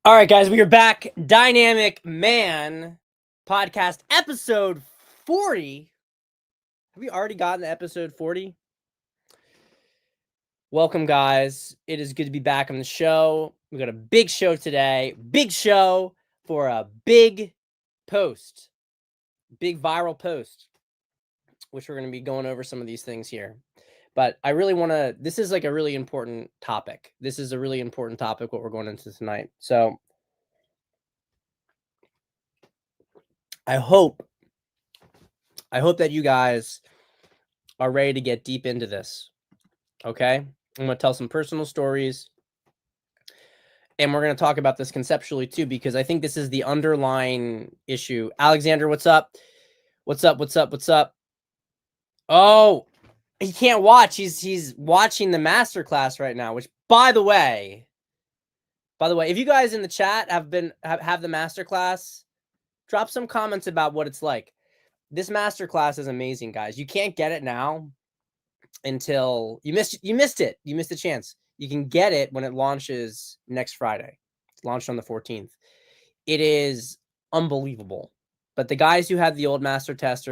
All right, guys, we are back. Dynamic Man podcast episode 40. Have we already gotten to episode 40? Welcome, guys. It is good to be back on the show. We got a big show today. Big show for a big post. Big viral post, which we're going to be going over some of these things here. But I really want to, this is like a really important topic. This is a really important topic, what we're going into tonight. So I hope that you guys are ready to get deep into this. Okay? I'm going to tell some personal stories. And we're going to talk about this conceptually too, because I think this is the underlying issue. Alexander, what's up? What's up? What's up? What's up? Oh, he can't watch. He's watching the masterclass right now, which by the way, if you guys in the chat have the masterclass, drop some comments about what it's like. This masterclass is amazing, guys. You can't get it now until you missed it. You missed a chance. You can get it when it launches next Friday. It's launched on the 14th. It is unbelievable. But the guys who had the old master class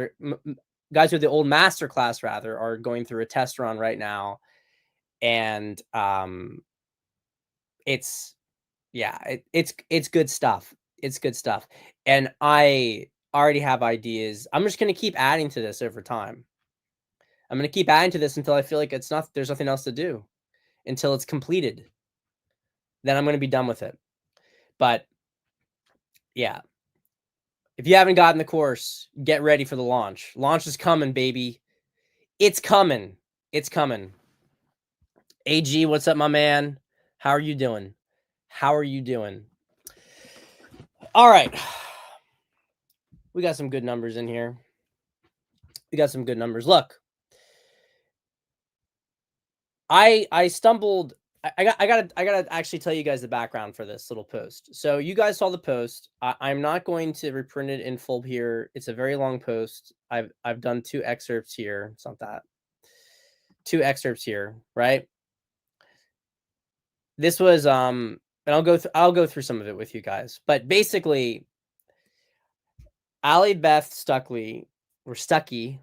rather are going through a test run right now, and it's good stuff. It's good stuff, and I already have ideas. I'm just going to keep adding to this over time. I'm going to keep adding to this until I feel like there's nothing else to do, until it's completed. Then I'm going to be done with it. But yeah, if you haven't gotten the course, get ready for the launch. Launch is coming, baby. It's coming. It's coming. AG, what's up, my man? How are you doing? How are you doing? All right. We got some good numbers in here. We got some good numbers. Look, I stumbled. I gotta actually tell you guys the background for this little post. So you guys saw the post. I'm not going to reprint it in full here. It's a very long post. I've done 2 excerpts here. It's not that. 2 excerpts here, right? This was and I'll go through some of it with you guys. But basically, Allie Stuckley, or Stuckey.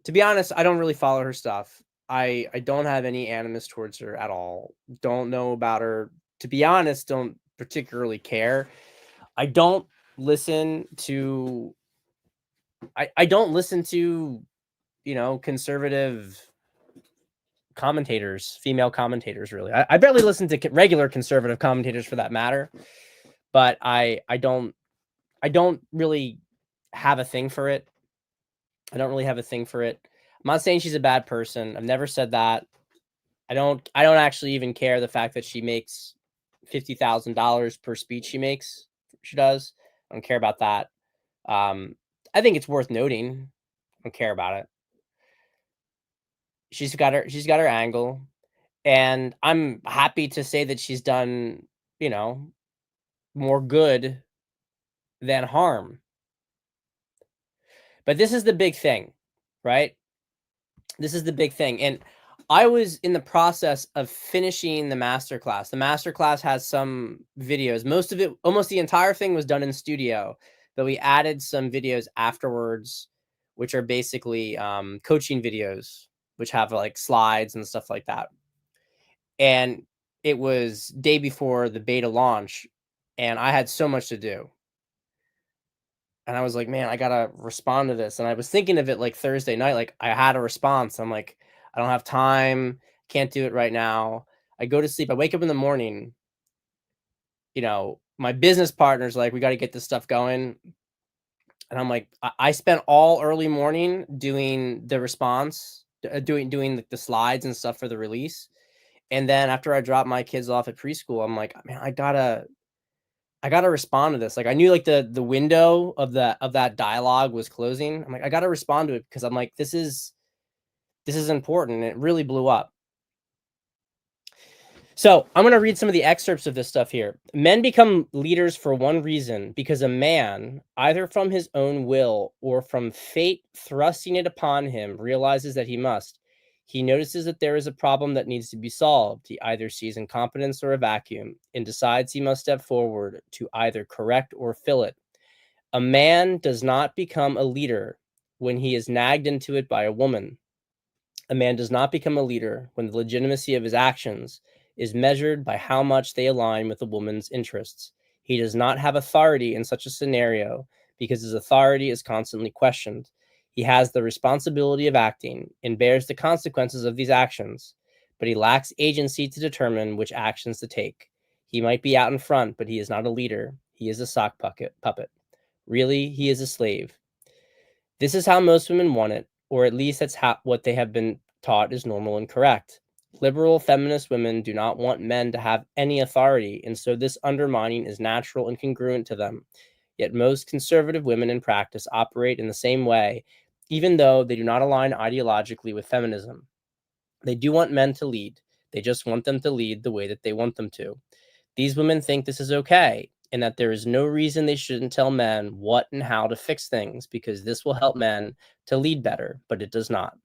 To be honest, I don't really follow her stuff. I don't have any animus towards her at all. Don't know about her. To be honest, don't particularly care. I don't listen to conservative commentators, female commentators, really. I barely listen to regular conservative commentators for that matter. But I don't really have a thing for it. I don't really have a thing for it. I'm not saying she's a bad person. I've never said that. I don't actually even care the fact that she makes $50,000 per speech she does. I don't care about that. I think it's worth noting. I don't care about it. She's got her angle, and I'm happy to say that she's done, more good than harm. But this is the big thing, right? This is the big thing. And I was in the process of finishing the masterclass. The masterclass has some videos. Most of it, almost the entire thing, was done in studio, but we added some videos afterwards, which are basically coaching videos, which have like slides and stuff like that. And it was day before the beta launch, and I had so much to do. And I was like, man, I gotta respond to this. And I was thinking of it like Thursday night, like I had a response. I'm like, I don't have time, can't do it right now. I go to sleep, I wake up in the morning, my business partner's like, we got to get this stuff going. And I'm like, I spent all early morning doing the response, doing the slides and stuff for the release. And then after I dropped my kids off at preschool, I'm like, man, I gotta respond to this. Like I knew like the window of that dialogue was closing. I'm like, I gotta respond to it, because I'm like, this is important. And it really blew up. So I'm going to read some of the excerpts of this stuff here. Men become leaders for one reason: because a man, either from his own will or from fate thrusting it upon him, realizes that he must. He notices that there is a problem that needs to be solved. He either sees incompetence or a vacuum and decides he must step forward to either correct or fill it. A man does not become a leader when he is nagged into it by a woman. A man does not become a leader when the legitimacy of his actions is measured by how much they align with a woman's interests. He does not have authority in such a scenario because his authority is constantly questioned. He has the responsibility of acting and bears the consequences of these actions, but he lacks agency to determine which actions to take. He might be out in front, but he is not a leader. He is a sock puppet. Really, he is a slave. This is how most women want it, or at least that's what they have been taught is normal and correct. Liberal feminist women do not want men to have any authority, and so this undermining is natural and congruent to them. Yet most conservative women in practice operate in the same way, even though they do not align ideologically with feminism. They do want men to lead. They just want them to lead the way that they want them to. These women think this is okay and that there is no reason they shouldn't tell men what and how to fix things because this will help men to lead better, but it does not.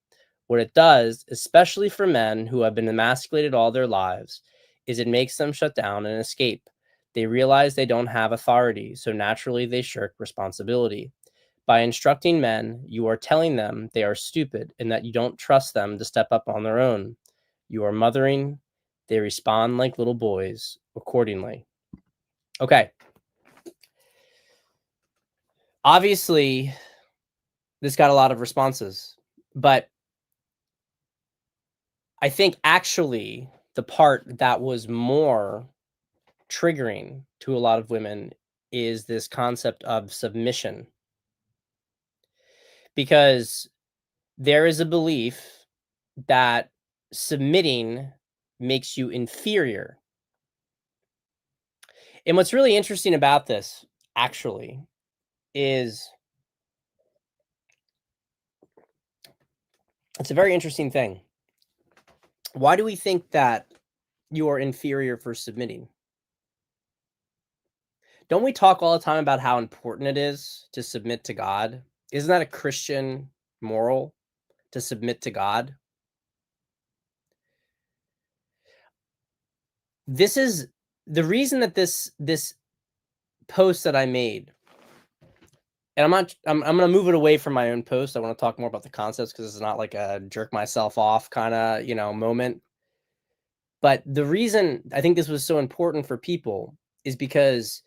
What it does, especially for men who have been emasculated all their lives, is it makes them shut down and escape. They realize they don't have authority, so naturally they shirk responsibility. By instructing men, you are telling them they are stupid and that you don't trust them to step up on their own. You are mothering. They respond like little boys accordingly. Okay. Obviously, this got a lot of responses, but I think actually the part that was more triggering to a lot of women is this concept of submission. Because there is a belief that submitting makes you inferior. And what's really interesting about this, actually, is it's a very interesting thing. Why do we think that you are inferior for submitting? Don't we talk all the time about how important it is to submit to God? Isn't that a Christian moral to submit to God? This is the reason that this post that I made, and I'm gonna move it away from my own post. I want to talk more about the concepts because it's not like a jerk myself off kind of moment. But the reason I think this was so important for people is because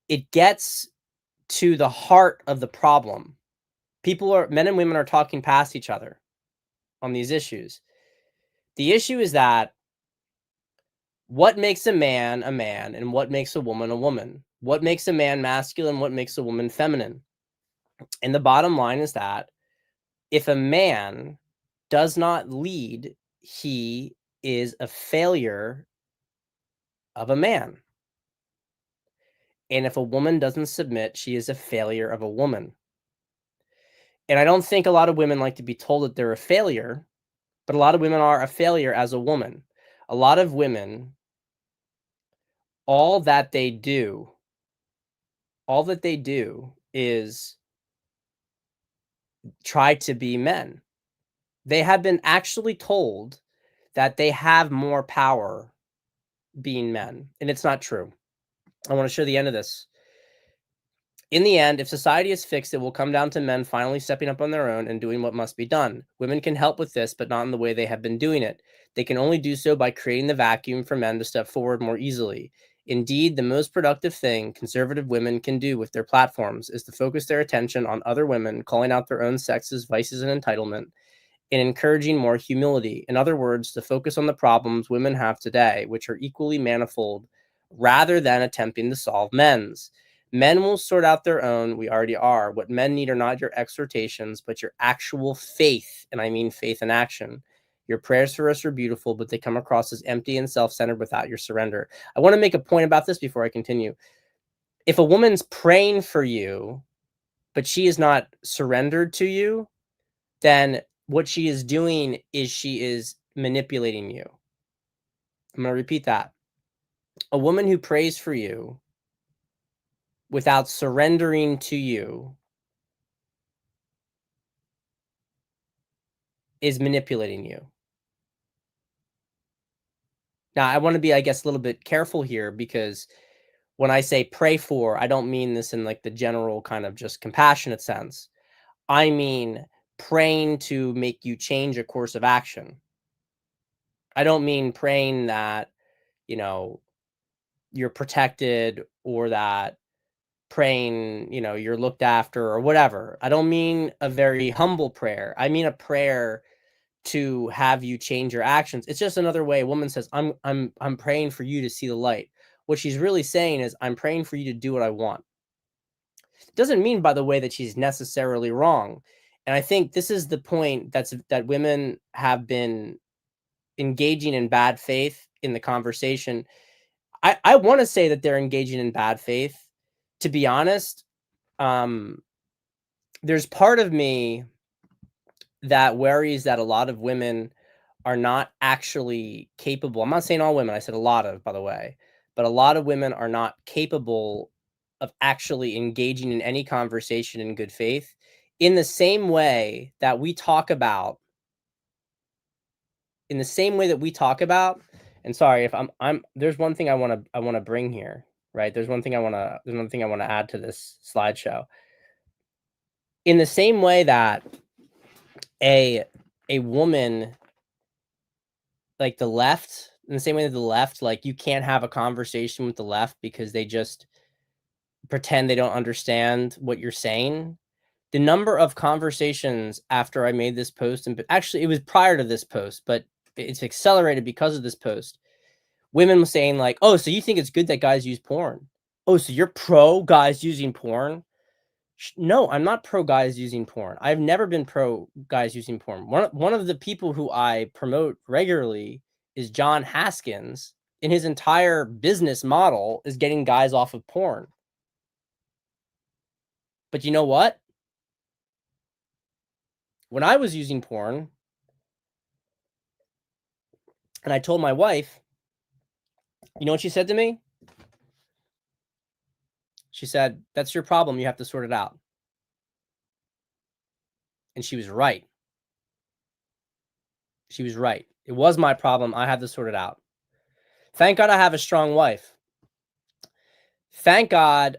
it gets to the heart of the problem. Men and women are talking past each other on these issues. The issue is that what makes a man and what makes a woman? What makes a man masculine? What makes a woman feminine? And the bottom line is that if a man does not lead, he is a failure of a man. And if a woman doesn't submit, she is a failure of a woman. And I don't think a lot of women like to be told that they're a failure, but a lot of women are a failure as a woman. A lot of women, all that they do is try to be men. They have been actually told that they have more power being men, and it's not true. I want to show the end of this. In the end, if society is fixed, it will come down to men finally stepping up on their own and doing what must be done. Women can help with this, but not in the way they have been doing it. They can only do so by creating the vacuum for men to step forward more easily. Indeed, the most productive thing conservative women can do with their platforms is to focus their attention on other women, calling out their own sex's vices and entitlement, and encouraging more humility. In other words, to focus on the problems women have today, which are equally manifold, rather than attempting to solve men's. Men will sort out their own. We already are. What men need are not your exhortations, but your actual faith. And I mean faith in action. Your prayers for us are beautiful, but they come across as empty and self-centered without your surrender. I want to make a point about this before I continue. If a woman's praying for you, but she is not surrendered to you, then what she is doing is she is manipulating you. I'm going to repeat that. A woman who prays for you without surrendering to you is manipulating you. Now, I want to be, I guess, a little bit careful here, because when I say pray for, I don't mean this in like the general kind of just compassionate sense. I mean praying to make you change a course of action. I don't mean praying that, you know, you're protected, or that praying, you know, you're looked after or whatever. I don't mean a very humble prayer. I mean a prayer to have you change your actions. It's just another way a woman says, I'm praying for you to see the light. What she's really saying is, I'm praying for you to do what I want. Doesn't mean, by the way, that she's necessarily wrong. And I think this is the point, that women have been engaging in bad faith in the conversation. I want to say that they're engaging in bad faith. To be honest, um, there's part of me that worries that a lot of women are not actually capable. I'm not saying all women, I said a lot of, by the way, but a lot of women are not capable of actually engaging in any conversation in good faith, in the same way that we talk about, and sorry if I'm there's one thing I want to bring here, right? There's one thing I want to add to this slideshow. In the same way that a a woman, like the left, in the same way that the left, like, you can't have a conversation with the left because they just pretend they don't understand what you're saying. The number of conversations after I made this post, and actually it was prior to this post, but it's accelerated because of this post. Women were saying like, "Oh, so you think it's good that guys use porn? Oh, so you're pro guys using porn?" No, I'm not pro guys using porn. I've never been pro guys using porn. One of the people who I promote regularly is John Haskins, and his entire business model is getting guys off of porn. But you know what? When I was using porn, and I told my wife, you know what she said to me? She said, "That's your problem. You have to sort it out." And she was right. She was right. It was my problem. I had to sort it out. Thank God I have a strong wife. Thank God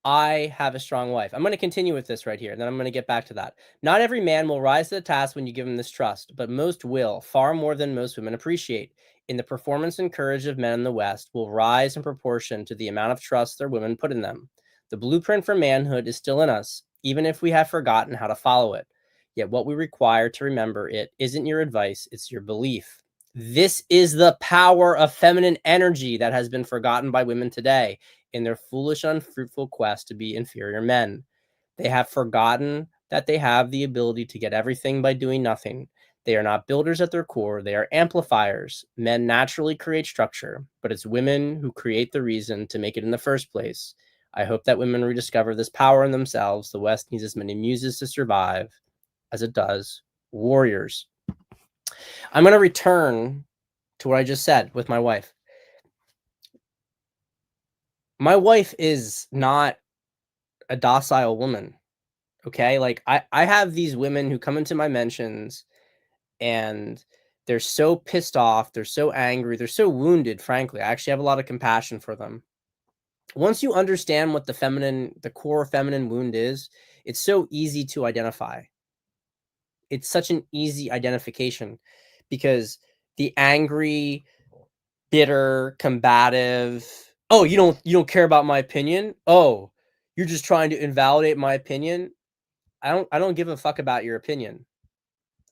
I have a strong wife. I'm going to continue with this right here, then I'm going to get back to that. Not every man will rise to the task when you give him this trust, but most will, far more than most women appreciate. In the performance and courage of men in the West will rise in proportion to the amount of trust their women put in them. The blueprint for manhood is still in us, even if we have forgotten how to follow it. Yet what we require to remember it isn't your advice, it's your belief. This is the power of feminine energy that has been forgotten by women today in their foolish, unfruitful quest to be inferior men. They have forgotten that they have the ability to get everything by doing nothing. They are not builders at their core, they are amplifiers. Men naturally create structure, but it's women who create the reason to make it in the first place. I hope that women rediscover this power in themselves. The West needs as many muses to survive as it does warriors. I'm going to return to what I just said with my wife. My wife is not a docile woman. Okay. Like I have these women who come into my mentions, and they're so pissed off. They're so angry. They're so wounded. Frankly, I actually have a lot of compassion for them. Once you understand what the core feminine wound is, it's so easy to identify. It's such an easy identification, because the angry, bitter, combative, "Oh, you don't care about my opinion? Oh, you're just trying to invalidate my opinion?" I don't give a fuck about your opinion.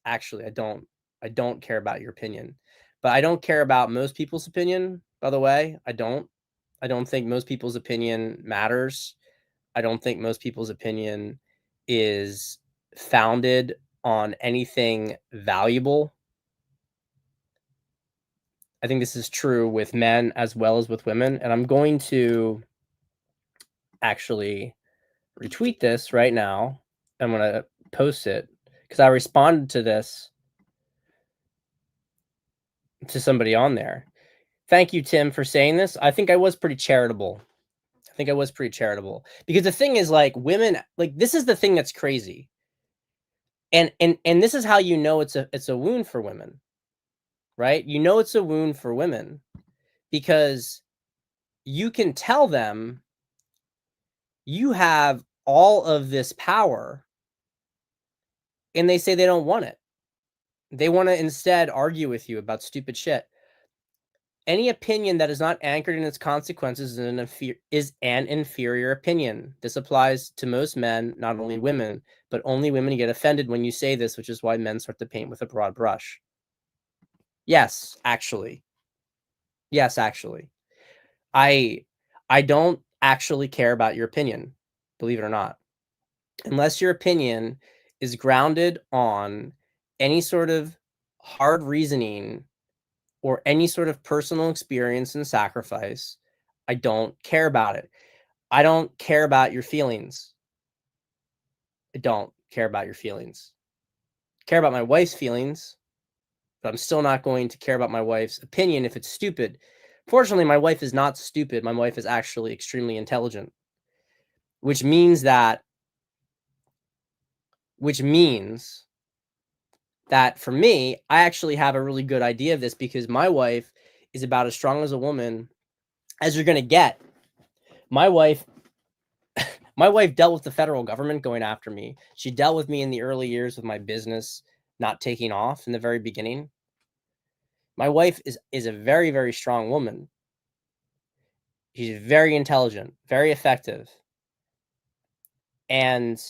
Actually, I don't. I don't care about your opinion. But I don't care about most people's opinion, by the way. I don't. I don't think most people's opinion matters. I don't think most people's opinion is founded on anything valuable. I think this is true with men as well as with women. And I'm going to actually retweet this right now. I'm going to post it because I responded to this to somebody on there. Thank you, Tim, for saying this. I think I was pretty charitable. Because the thing is, like, women, like, this is the thing that's crazy. And this is how you know it's a wound for women, right? You know it's a wound for women because you can tell them you have all of this power and they say they don't want it. They want to instead argue with you about stupid shit. Any opinion that is not anchored in its consequences is an inferior opinion. This applies to most men, not only women, but only women get offended when you say this, which is why men start to paint with a broad brush. Yes, actually. Yes, actually. I don't actually care about your opinion, believe it or not. Unless your opinion is grounded on any sort of hard reasoning or any sort of personal experience and sacrifice, I don't care about it. I don't care about your feelings. I don't care about your feelings. I care about my wife's feelings, but I'm still not going to care about my wife's opinion if it's stupid. Fortunately, my wife is not stupid. My wife is actually extremely intelligent, which means that for me, I actually have a really good idea of this because my wife is about as strong as a woman as you're going to get. My wife dealt with the federal government going after me. She dealt with me in the early years with my business not taking off in the very beginning. My wife is a very, very strong woman. She's very intelligent, very effective. And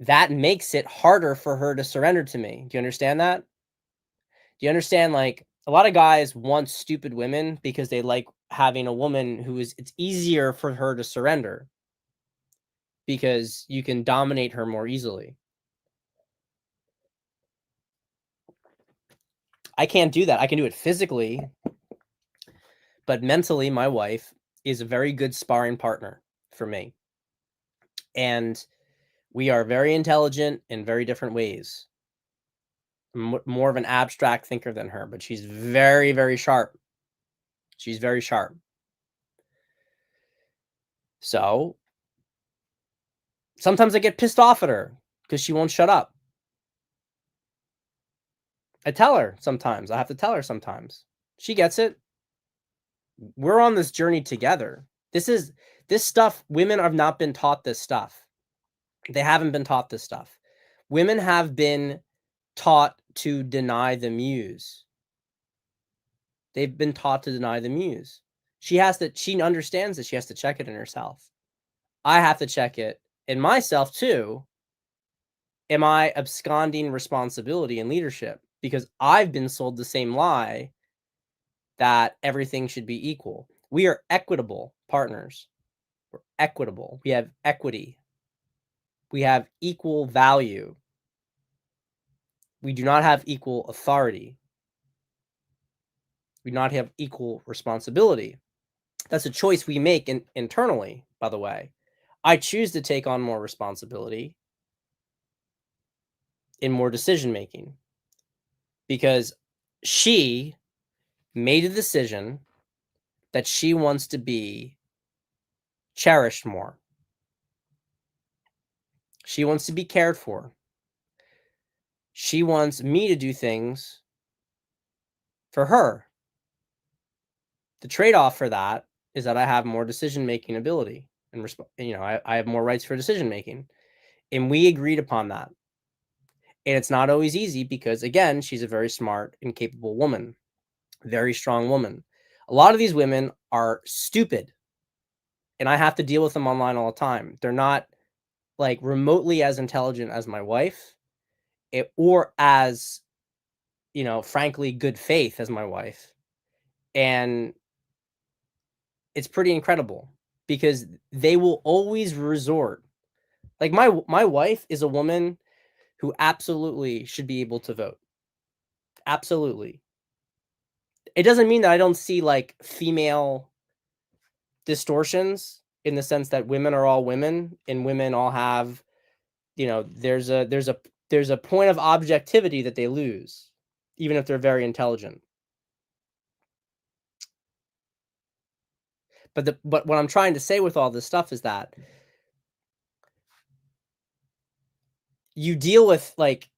that makes it harder for her to surrender to me. Do you understand that? Do you understand, like, a lot of guys want stupid women because they like having a woman it's easier for her to surrender because you can dominate her more easily. I can't do that. I can do it physically, but mentally, my wife is a very good sparring partner for me. And we are very intelligent in very different ways. I'm more of an abstract thinker than her, but she's very, very sharp. She's very sharp. So sometimes I get pissed off at her because she won't shut up. I tell her sometimes. I have to tell her sometimes. She gets it. We're on this journey together. This stuff, women have not been taught this stuff. They haven't been taught this stuff. Women have been taught to deny the muse. They've been taught to deny the muse. She understands that she has to check it in herself. I have to check it in myself too. Am I absconding responsibility and leadership? Because I've been sold the same lie that everything should be equal. We are equitable partners. We're equitable. We have equity. We have equal value. We do not have equal authority. We do not have equal responsibility. That's a choice we make internally, by the way. I choose to take on more responsibility in more decision making because she made a decision that she wants to be cherished more. She wants to be cared for. She wants me to do things for her. The trade-off for that is that I have more decision-making ability and I have more rights for decision-making. And we agreed upon that. And it's not always easy because, again, she's a very smart and capable woman, very strong woman. A lot of these women are stupid, and I have to deal with them online all the time. They're not like remotely as intelligent as my wife, or as, frankly, good faith as my wife. And it's pretty incredible because they will always resort. Like my wife is a woman who absolutely should be able to vote. Absolutely. It doesn't mean that I don't see like female distortions in the sense that women are all women and women all have, there's a point of objectivity that they lose, even if they're very intelligent. But what I'm trying to say with all this stuff is that you deal with like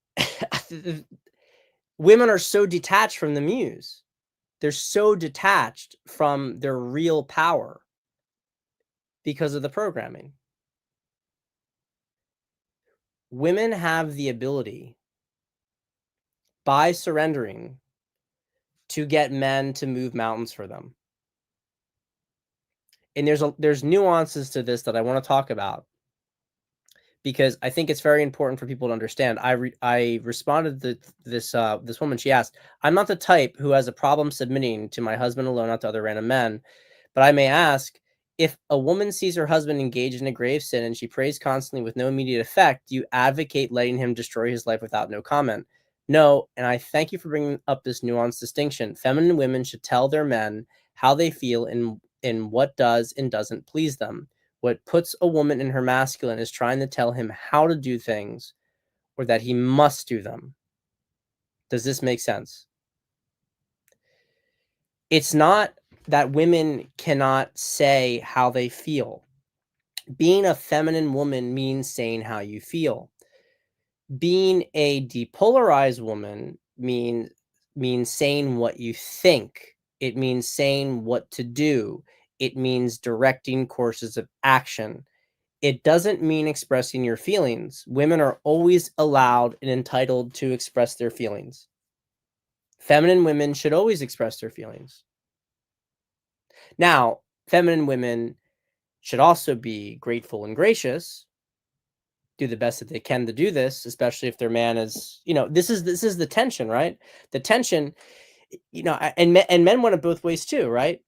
women are so detached from the muse. They're so detached from their real power because of the programming. Women have the ability, by surrendering, to get men to move mountains for them. And there's nuances to this that I want to talk about, because I think it's very important for people to understand. I responded to this woman. She asked, "I'm not the type who has a problem submitting to my husband alone, not to other random men. But I may ask, if a woman sees her husband engaged in a grave sin and she prays constantly with no immediate effect, do you advocate letting him destroy his life without no comment?" No, and I thank you for bringing up this nuanced distinction. Feminine women should tell their men how they feel and what does and doesn't please them. What puts a woman in her masculine is trying to tell him how to do things or that he must do them. Does this make sense? It's not that women cannot say how they feel. Being a feminine woman means saying how you feel. Being a depolarized woman means saying what you think. It means saying what to do. It means directing courses of action. It doesn't mean expressing your feelings. Women are always allowed and entitled to express their feelings. Feminine women should always express their feelings. Now, feminine women should also be grateful and gracious, do the best that they can to do this, especially if their man is, this is the tension, right? The tension, and men want it both ways too, right?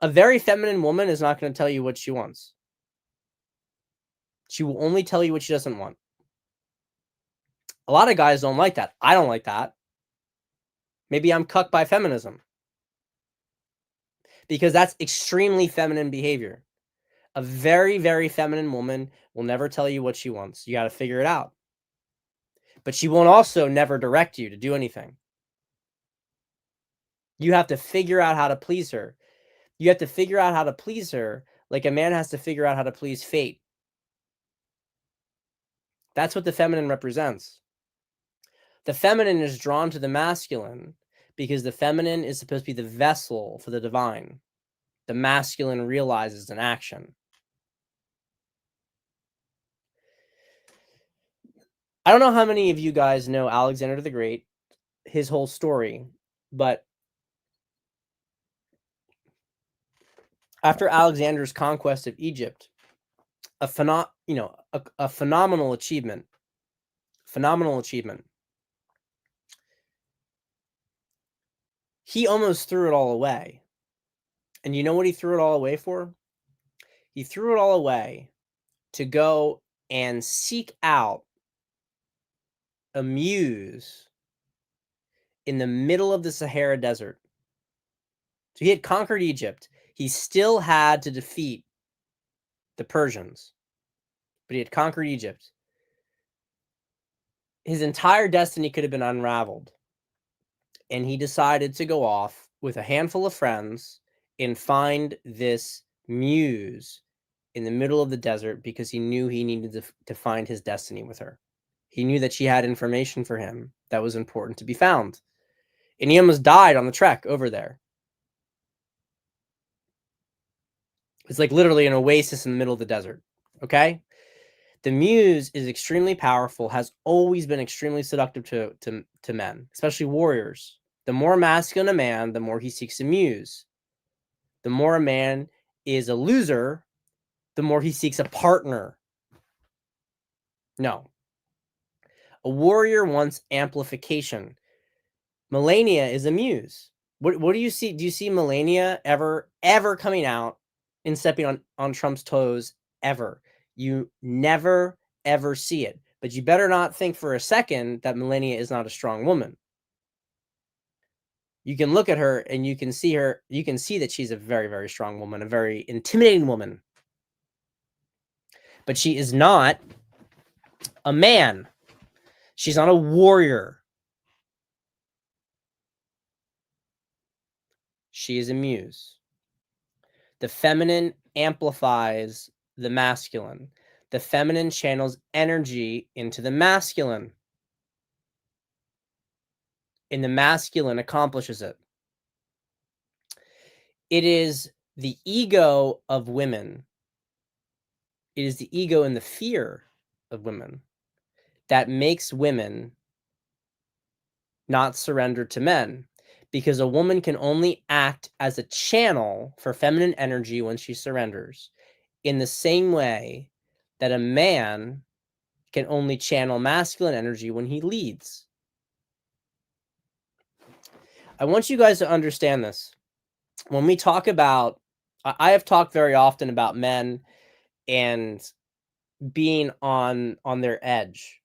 A very feminine woman is not going to tell you what she wants. She will only tell you what she doesn't want. A lot of guys don't like that. I don't like that. Maybe I'm cucked by feminism, because that's extremely feminine behavior. A very, very feminine woman will never tell you what she wants. You got to figure it out. But she won't also never direct you to do anything. You have to figure out how to please her. You have to figure out how to please her like a man has to figure out how to please fate. That's what the feminine represents. The feminine is drawn to the masculine because the feminine is supposed to be the vessel for the divine. The masculine realizes an action. I don't know how many of you guys know Alexander the Great, his whole story, but after Alexander's conquest of Egypt, a phenomenal achievement. Phenomenal achievement. He almost threw it all away. And you know what he threw it all away for? He threw it all away to go and seek out a muse in the middle of the Sahara Desert. So he had conquered Egypt. He still had to defeat the Persians, but he had conquered Egypt. His entire destiny could have been unraveled. And he decided to go off with a handful of friends and find this muse in the middle of the desert because he knew he needed to find his destiny with her. He knew that she had information for him that was important to be found. And he almost died on the trek over there. It's like literally an oasis in the middle of the desert. Okay? The muse is extremely powerful, has always been extremely seductive to men, especially warriors. The more masculine a man, the more he seeks a muse. The more a man is a loser, the more he seeks a partner. No. A warrior wants amplification. Melania is a muse. What do you see? Do you see Melania ever coming out and stepping on Trump's toes? Ever? You never ever see it. But you better not think for a second that Melania is not a strong woman. You can look at her and you can see that she's a very, very strong woman, a very intimidating woman. But she is not a man. She's not a warrior. She is a muse. The feminine amplifies the masculine. The feminine channels energy into the masculine. And the masculine accomplishes it. It is the ego of women. It is the ego and the fear of women that makes women not surrender to men, because a woman can only act as a channel for feminine energy when she surrenders, in the same way that a man can only channel masculine energy when he leads. I want you guys to understand this. When we talk about, I have talked very often about men and being on their edge.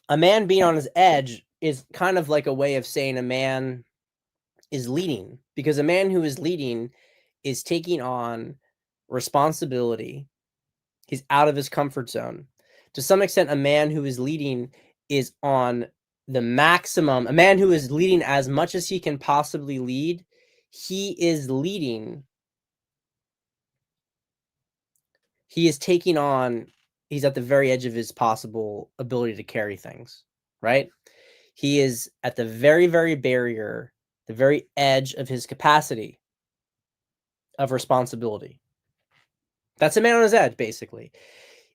A man being on his edge is kind of like a way of saying a man is leading, because a man who is leading is taking on responsibility. He's out of his comfort zone. To some extent, a man who is leading is on the maximum. A man who is leading as much as he can possibly lead, he is leading. He is taking on, he's at the very edge of his possible ability to carry things, right? He is at the very, very barrier, the very edge of his capacity of responsibility. That's a man on his edge, basically.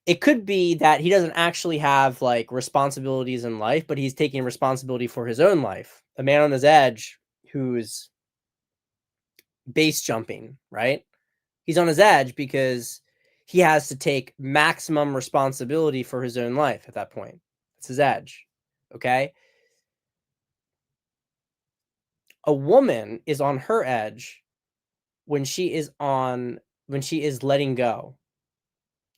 It could be that he doesn't actually have like responsibilities in life, but he's taking responsibility for his own life. A man on his edge who's base jumping, right? He's on his edge because he has to take maximum responsibility for his own life at that point. It's his edge. Okay. A woman is on her edge when she is letting go.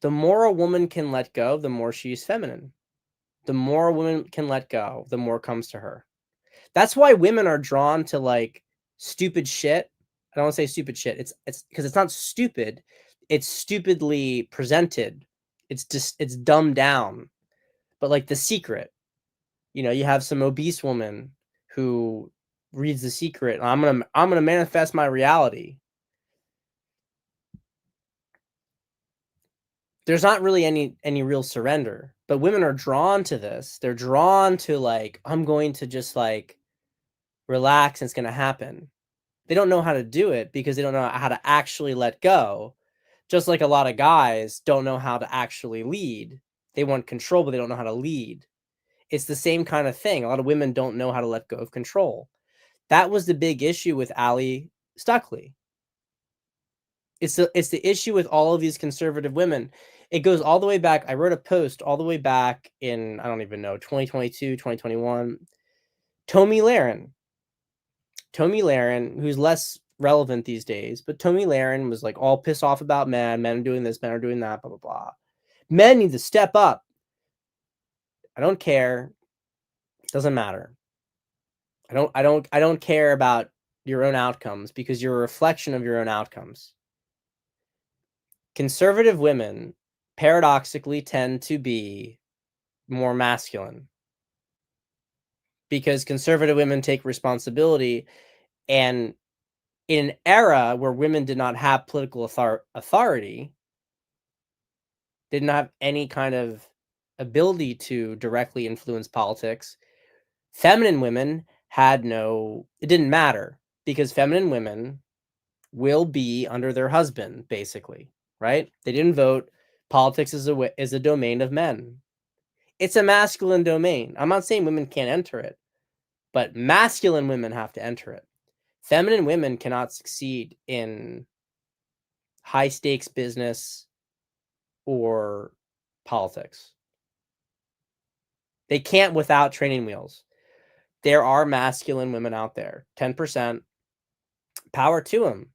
The more a woman can let go, the more she's feminine. The more a woman can let go, the more comes to her. That's why women are drawn to like stupid shit. I don't want to say stupid shit. It's because it's not stupid. It's stupidly presented. It's just it's dumbed down. But like The Secret, you have some obese woman who reads The Secret. I'm gonna manifest my reality. There's not really any real surrender, but women are drawn to this. They're drawn to like, I'm going to just like relax and it's going to happen. They don't know how to do it because they don't know how to actually let go. Just like a lot of guys don't know how to actually lead. They want control, but they don't know how to lead. It's the same kind of thing. A lot of women don't know how to let go of control. That was the big issue with Allie Stuckley. It's the issue with all of these conservative women. It goes all the way back. I wrote a post all the way back in, I don't even know, 2022, 2021. Tomi Lahren, who's less relevant these days, but Tomi Lahren was like all pissed off about men. Men are doing this, men are doing that, blah, blah, blah. Men need to step up. I don't care. It doesn't matter. I don't care about your own outcomes because you're a reflection of your own outcomes. Conservative women paradoxically tend to be more masculine because conservative women take responsibility, and in an era where women did not have political authority, didn't have any kind of ability to directly influence politics, feminine women it didn't matter because feminine women will be under their husband, basically, right? They didn't vote. Politics is a domain of men. It's a masculine domain. I'm not saying women can't enter it, but masculine women have to enter it. Feminine women cannot succeed in high stakes business or politics. They can't without training wheels. There are masculine women out there. 10%. Power to them.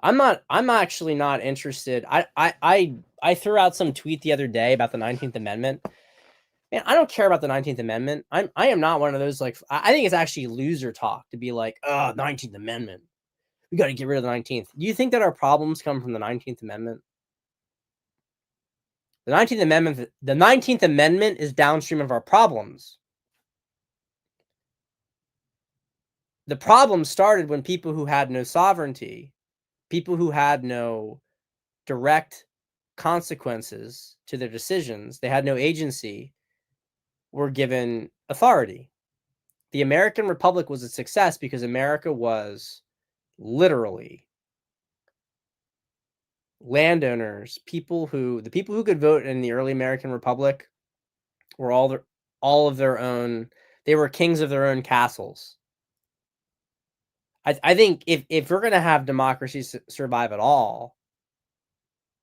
I'm actually not interested. I threw out some tweet the other day about the 19th Amendment. Man, I don't care about the 19th Amendment. I am not one of those, like, I think it's actually loser talk to be like, oh, 19th Amendment. We got to get rid of the 19th. Do you think that our problems come from the 19th Amendment? The 19th Amendment is downstream of our problems. The problem started when people who had no sovereignty, people who had no direct consequences to their decisions, they had no agency, were given authority. The American Republic was a success because America was literally landowners, the people who could vote in the early American Republic were all of their own. They were kings of their own castles. I think if we're gonna have democracy survive at all,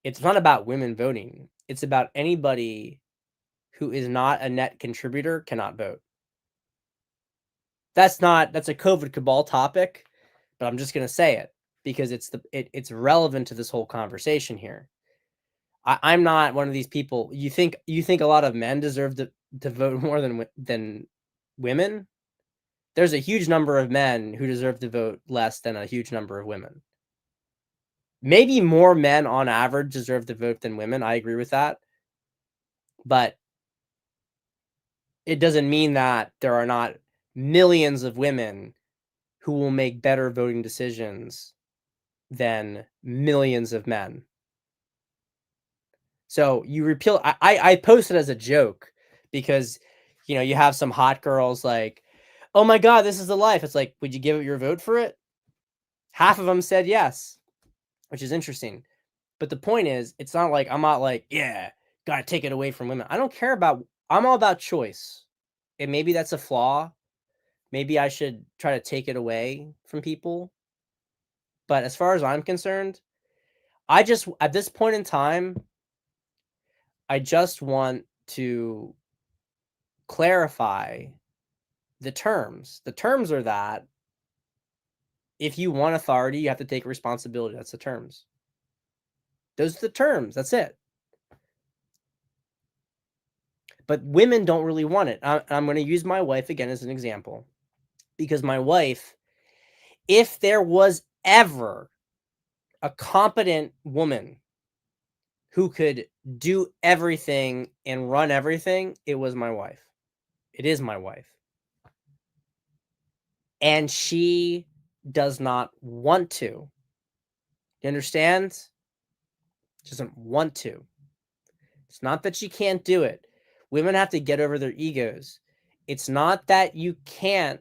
it's not about women voting. It's about anybody who is not a net contributor cannot vote. That's a COVID cabal topic, but I'm just gonna say it because it's relevant to this whole conversation here. I'm not one of these people. You think a lot of men deserve to vote more than women? There's a huge number of men who deserve to vote less than a huge number of women. Maybe more men on average deserve to vote than women. I agree with that. But it doesn't mean that there are not millions of women who will make better voting decisions than millions of men. So you repeal. I posted as a joke because you have some hot girls like, oh my god, this is the life. It's like, would you give it your vote for it? Half of them said yes, which is interesting. But the point is, it's not like I'm not like, yeah, gotta take it away from women. I don't care about. I'm all about choice, and maybe that's a flaw. Maybe I should try to take it away from people. But as far as I'm concerned, I just at this point in time, I just want to clarify the terms. The terms are that if you want authority, you have to take responsibility. That's the terms. Those are the terms. That's it. But women don't really want it. I'm going to use my wife again as an example because my wife, if there was ever a competent woman who could do everything and run everything, it was my wife. It is my wife. And she does not want to. You understand? She doesn't want to. It's not that she can't do it. Women have to get over their egos. It's not that you can't,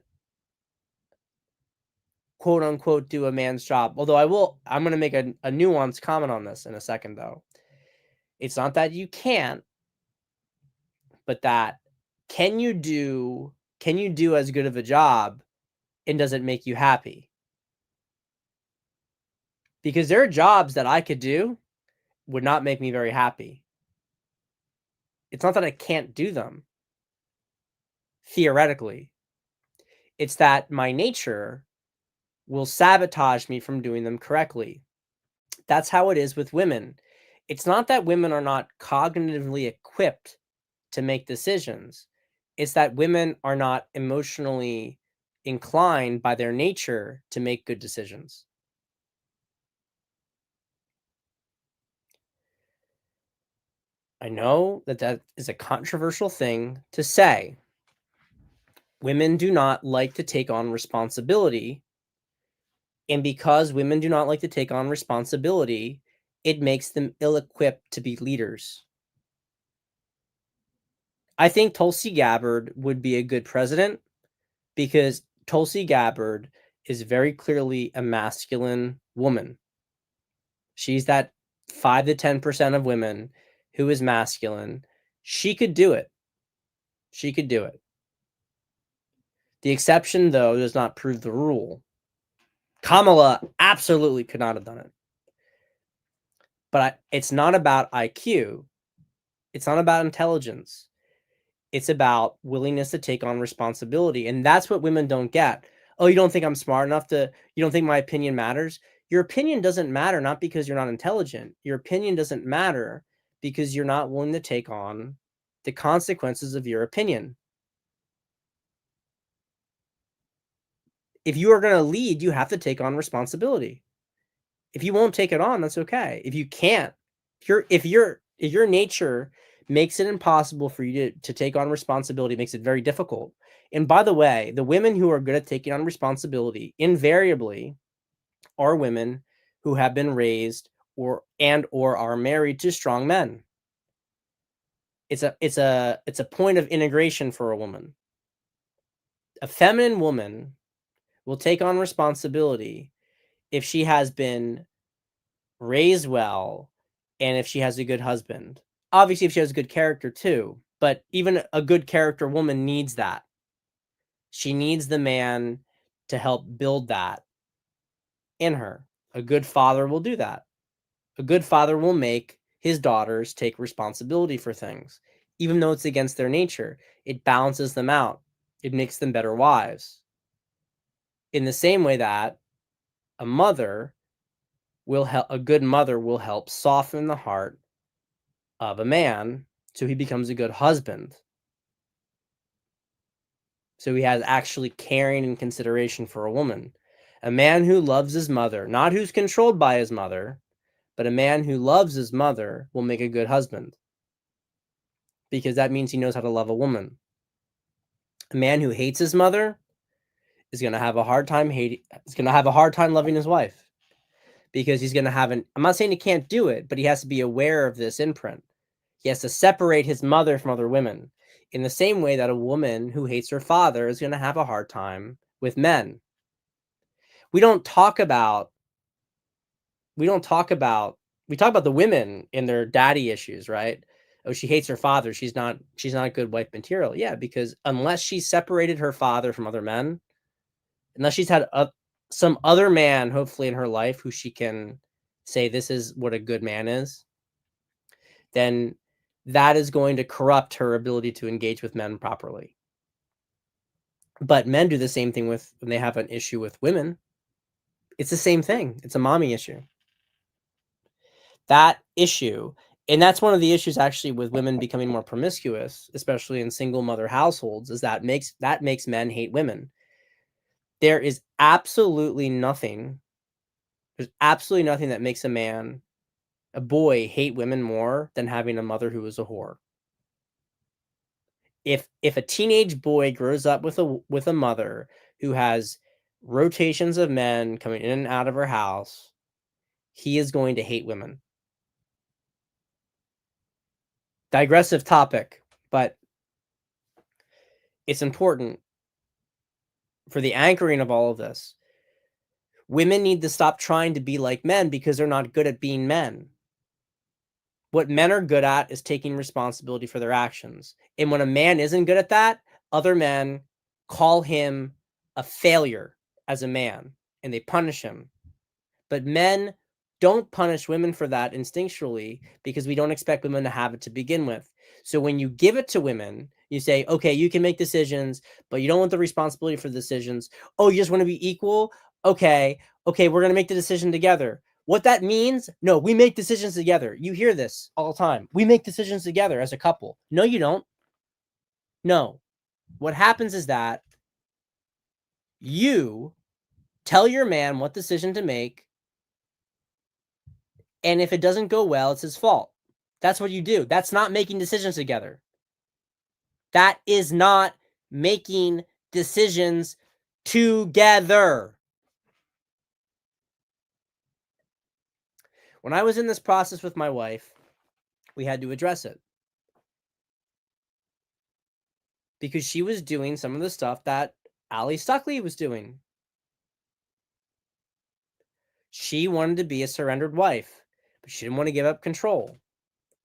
quote unquote, do a man's job. Although I'm going to make a nuanced comment on this in a second, though. It's not that you can't, but that can you do as good of a job and does it make you happy? Because there are jobs that I could do would not make me very happy. It's not that I can't do them, theoretically. It's that my nature will sabotage me from doing them correctly. That's how it is with women. It's not that women are not cognitively equipped to make decisions. It's that women are not emotionally inclined by their nature to make good decisions. I know that is a controversial thing to say. Women do not like to take on responsibility. And because women do not like to take on responsibility, it makes them ill-equipped to be leaders. I think Tulsi Gabbard would be a good president because Tulsi Gabbard is very clearly a masculine woman. She's that 5 to 10% of women who is masculine. She could do it. She could do it. The exception, though, does not prove the rule. Kamala absolutely could not have done it. But it's not about IQ. It's not about intelligence. It's about willingness to take on responsibility. And that's what women don't get. Oh, you don't think I'm smart enough you don't think my opinion matters? Your opinion doesn't matter, not because you're not intelligent. Your opinion doesn't matter because you're not willing to take on the consequences of your opinion. If you are going to lead, you have to take on responsibility. If you won't take it on, that's okay. If you can't, if your nature makes it impossible for you to take on responsibility, makes it very difficult. And by the way, the women who are good at taking on responsibility invariably are women who have been raised or are married to strong men. It's a point of integration for a woman. A feminine woman will take on responsibility if she has been raised well and if she has a good husband. Obviously, if she has a good character too, but even a good character woman needs that. She needs the man to help build that in her. A good father will do that. A good father will make his daughters take responsibility for things, even though it's against their nature. It balances them out. It makes them better wives. In the same way that a mother will help, a good mother will help soften the heart of a man so he becomes a good husband. So he has actually caring and consideration for a woman. A man who loves his mother, not who's controlled by his mother, but a man who loves his mother will make a good husband, because that means he knows how to love a woman. A man who hates his mother is going to have a hard time loving his wife, because he's going to have I'm not saying he can't do it, but he has to be aware of this imprint. He has to separate his mother from other women, in the same way that a woman who hates her father is going to have a hard time with men. We talk about we talk about the women and their daddy issues, right? Oh, she hates her father. She's not good wife material. Yeah, because unless she's separated her father from other men, unless she's had some other man, hopefully in her life, who she can say this is what a good man is, then that is going to corrupt her ability to engage with men properly. But men do the same thing when they have an issue with women. It's the same thing. It's a mommy issue. That issue, and that's one of the issues actually with women becoming more promiscuous, especially in single mother households, is that makes men hate women. There is absolutely nothing. There's absolutely nothing that makes a boy, hate women more than having a mother who is a whore. If a teenage boy grows up with a mother who has rotations of men coming in and out of her house, he is going to hate women. Digressive topic, but it's important for the anchoring of all of this. Women need to stop trying to be like men because they're not good at being men. What men are good at is taking responsibility for their actions. And when a man isn't good at that, other men call him a failure as a man and they punish him. But men don't punish women for that instinctually because we don't expect women to have it to begin with. So when you give it to women, you say, okay, you can make decisions, but you don't want the responsibility for the decisions. Oh, you just want to be equal? Okay, we're going to make the decision together. What that means, no, we make decisions together. You hear this all the time. We make decisions together as a couple. No, you don't. No. What happens is that you tell your man what decision to make, and if it doesn't go well, it's his fault. That's what you do. That's not making decisions together. That is not making decisions together. When I was in this process with my wife, we had to address it, because she was doing some of the stuff that Allie Stuckley was doing. She wanted to be a surrendered wife, but she didn't want to give up control.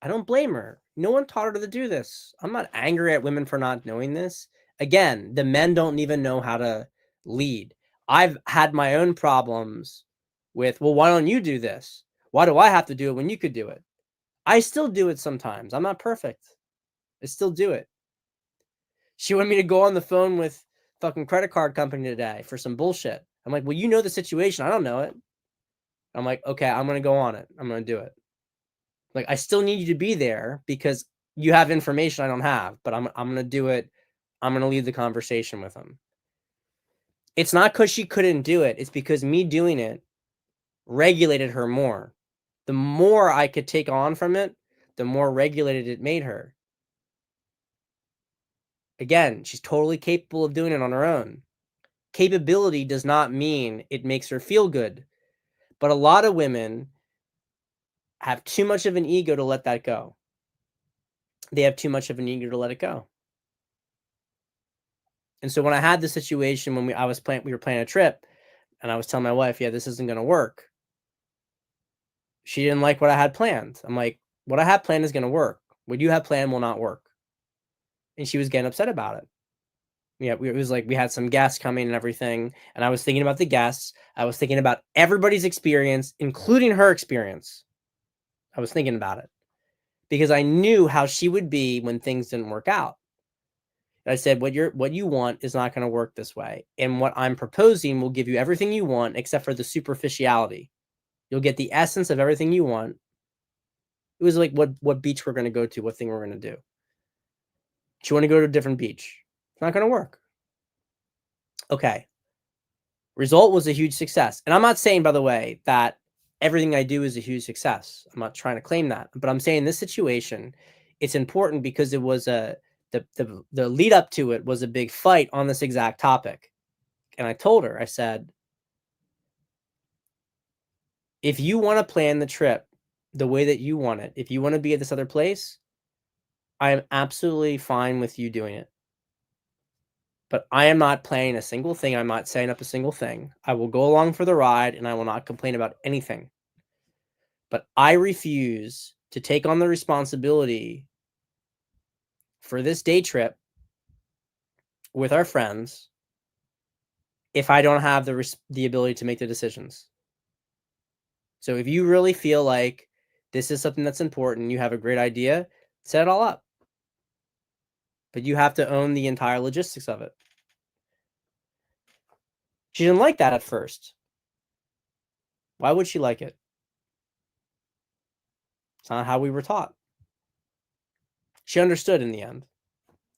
I don't blame her. No one taught her to do this. I'm not angry at women for not knowing this. Again, the men don't even know how to lead. I've had my own problems with, well, why don't you do this? Why do I have to do it when you could do it? I still do it sometimes. I'm not perfect. I still do it. She wanted me to go on the phone with fucking credit card company today for some bullshit. I'm like, well, you know the situation. I don't know it. I'm like, okay, I'm going to go on it. I'm going to do it. Like, I still need you to be there because you have information I don't have, but I'm going to do it. I'm going to lead the conversation with him. It's not because she couldn't do it. It's because me doing it regulated her more. The more I could take on from it, the more regulated it made her. Again, she's totally capable of doing it on her own. Capability does not mean it makes her feel good. But a lot of women have too much of an ego to let that go. They have too much of an ego to let it go. And so when I had the situation when we were planning a trip, and I was telling my wife, yeah, this isn't going to work. She didn't like what I had planned. I'm like, what I have planned is going to work. What you have planned will not work. And she was getting upset about it. Yeah, it was like we had some guests coming and everything, and I was thinking about the guests. I was thinking about everybody's experience, including her experience. I was thinking about it because I knew how she would be when things didn't work out. And I said, what you want is not going to work this way, and what I'm proposing will give you everything you want except for the superficiality. You'll get the essence of everything you want. It was like what beach we're going to go to, what thing we're going to do. Do you want to go to a different beach? It's not going to work. Okay. Result was a huge success. And I'm not saying, by the way, that everything I do is a huge success. I'm not trying to claim that, but I'm saying this situation, it's important because it was the lead up to it was a big fight on this exact topic. And I told her, I said, if you want to plan the trip the way that you want it, if you want to be at this other place, I am absolutely fine with you doing it. But I am not planning a single thing. I'm not setting up a single thing. I will go along for the ride and I will not complain about anything. But I refuse to take on the responsibility for this day trip with our friends if I don't have the ability to make the decisions. So if you really feel like this is something that's important, you have a great idea, set it all up. But you have to own the entire logistics of it. She didn't like that at first. Why would she like it? It's not how we were taught. She understood in the end.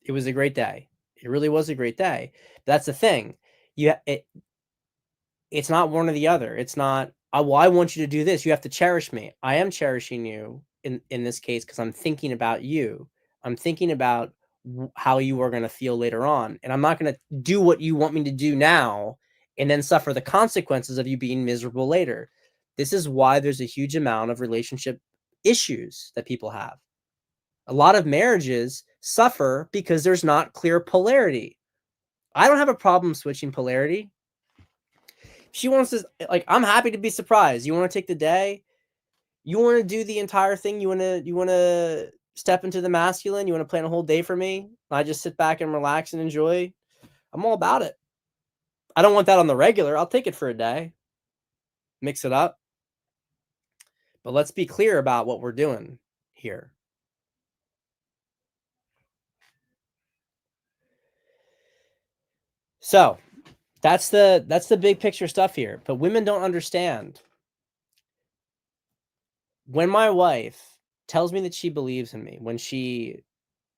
It was a great day. It really was a great day. That's the thing. It's not one or the other. It's not, well, I want you to do this. You have to cherish me. I am cherishing you in this case because I'm thinking about you. I'm thinking about how you are going to feel later on. And I'm not going to do what you want me to do now and then suffer the consequences of you being miserable later. This is why there's a huge amount of relationship issues that people have. A lot of marriages suffer because there's not clear polarity. I don't have a problem switching polarity. She wants to, like, I'm happy to be surprised. You want to take the day? You want to do the entire thing? You want to step into the masculine? You want to plan a whole day for me? I just sit back and relax and enjoy? I'm all about it. I don't want that on the regular. I'll take it for a day. Mix it up. But let's be clear about what we're doing here. So that's the big picture stuff here. But women don't understand. When my wife tells me that she believes in me, when she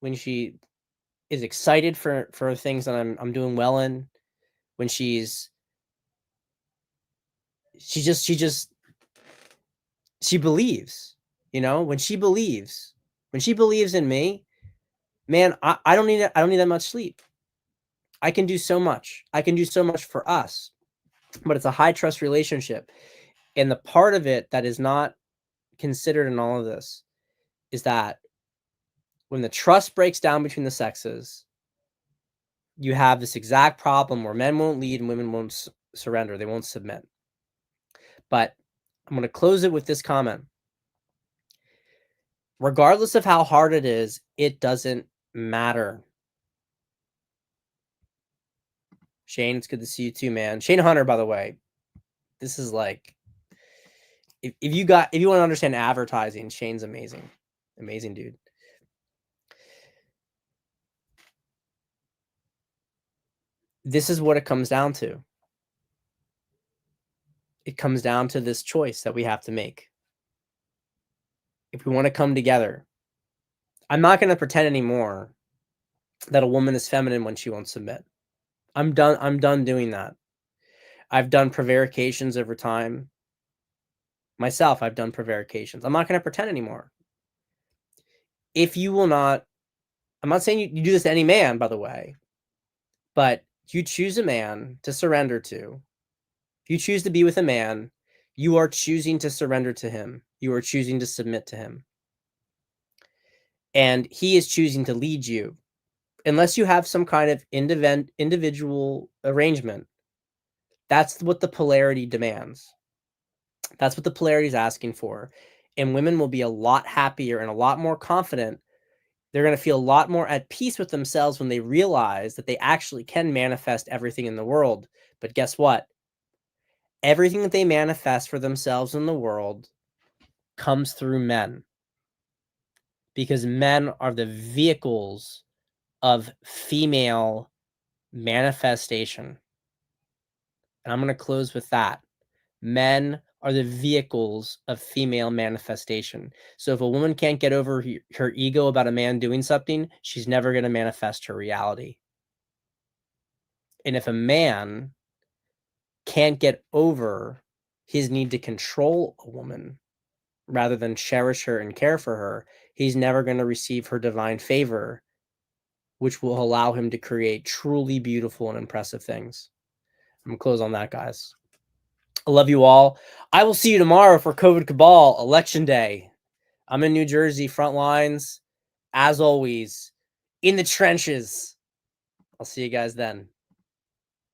is excited for things that I'm doing well in, when she believes, when she believes in me, man, I don't need that much sleep. I can do so much. I can do so much for us, but it's a high trust relationship. And the part of it that is not considered in all of this is that when the trust breaks down between the sexes, you have this exact problem where men won't lead and women won't surrender. They won't submit. But I'm going to close it with this comment. Regardless of how hard it is, it doesn't matter. Shane, it's good to see you too, man. Shane Hunter, by the way, this is like, if you want to understand advertising, Shane's amazing. Amazing dude. This is what it comes down to. It comes down to this choice that we have to make. If we want to come together, I'm not going to pretend anymore that a woman is feminine when she won't submit. I'm done doing that. I've done prevarications over time. Myself, I've done prevarications. I'm not going to pretend anymore. If you will not, I'm not saying you do this to any man, by the way, but you choose a man to surrender to. If you choose to be with a man, you are choosing to surrender to him. You are choosing to submit to him. And he is choosing to lead you. unless you have some kind of individual arrangement, that's what the polarity demands. That's what the polarity is asking for. And women will be a lot happier and a lot more confident. They're going to feel a lot more at peace with themselves when they realize that they actually can manifest everything in the world. But guess what? Everything that they manifest for themselves in the world comes through men, because men are the vehicles of female manifestation. And I'm going to close with that. Men are the vehicles of female manifestation. So if a woman can't get over her ego about a man doing something, she's never going to manifest her reality. And if a man can't get over his need to control a woman rather than cherish her and care for her, he's never going to receive her divine favor, which will allow him to create truly beautiful and impressive things. I'm going to close on that, guys. I love you all. I will see you tomorrow for COVID Cabal Election Day. I'm in New Jersey, front lines, as always, in the trenches. I'll see you guys then.